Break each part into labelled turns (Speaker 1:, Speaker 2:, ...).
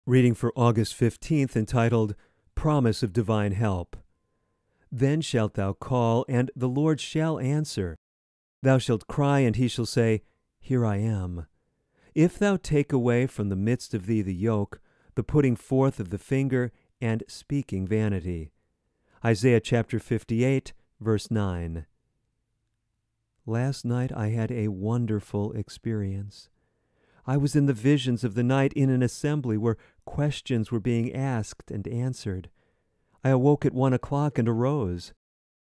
Speaker 1: Reading for August 15th, entitled, Promise of Divine Help. Then shalt thou call, and the Lord shall answer. Thou shalt cry, and he shall say, Here I am. If thou take away from the midst of thee the yoke, the putting forth of the finger, and speaking vanity. Isaiah chapter 58, verse 9. Last night I had a wonderful experience. I was in the visions of the night in an assembly where questions were being asked and answered. I awoke at 1 o'clock and arose.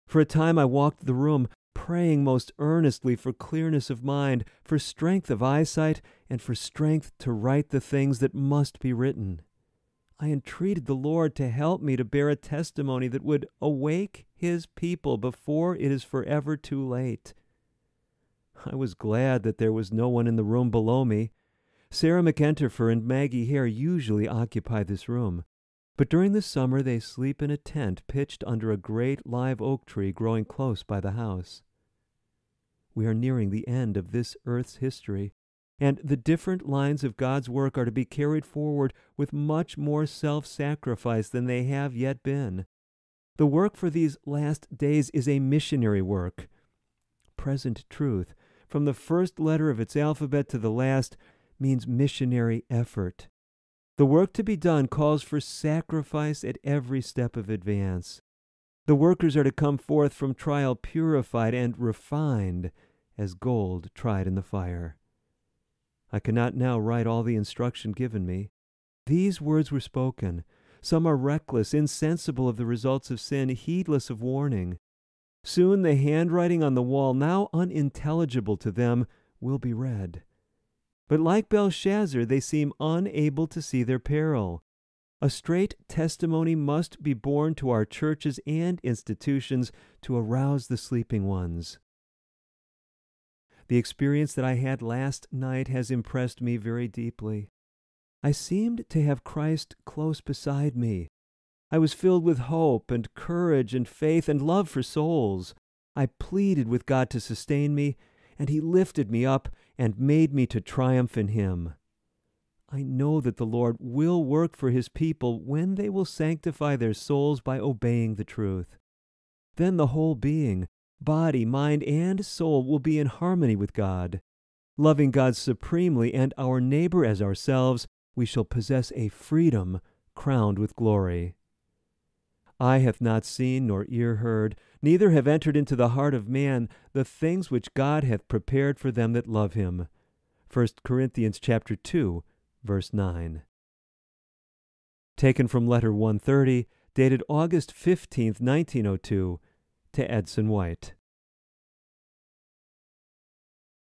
Speaker 1: For a time I walked the room, praying most earnestly for clearness of mind, for strength of eyesight, and for strength to write the things that must be written. I entreated the Lord to help me to bear a testimony that would awake His people before it is forever too late. I was glad that there was no one in the room below me. Sara McEnterfer and Maggie Hare usually occupy this room, but during the summer they sleep in a tent pitched under a great live oak tree growing close by the house. We are nearing the end of this earth's history, and the different lines of God's work are to be carried forward with much more self-sacrifice than they have yet been. The work for these last days is a missionary work. Present truth, from the first letter of its alphabet to the last, means missionary effort. The work to be done calls for sacrifice at every step of advance. The workers are to come forth from trial purified and refined as gold tried in the fire. I cannot now write all the instruction given me. These words were spoken. Some are reckless, insensible of the results of sin, heedless of warning. Soon the handwriting on the wall, now unintelligible to them, will be read. But like Belshazzar, they seem unable to see their peril. A straight testimony must be borne to our churches and institutions to arouse the sleeping ones. The experience that I had last night has impressed me very deeply. I seemed to have Christ close beside me. I was filled with hope and courage and faith and love for souls. I pleaded with God to sustain me, and He lifted me up and made me to triumph in Him. I know that the Lord will work for His people when they will sanctify their souls by obeying the truth. Then the whole being, body, mind, and soul will be in harmony with God. Loving God supremely and our neighbor as ourselves, we shall possess a freedom crowned with glory. Eye hath not seen, nor ear heard, neither have entered into the heart of man the things which God hath prepared for them that love Him. 1 Corinthians chapter 2, verse 9. Taken from letter 130, dated August 15, 1902, to Edson White.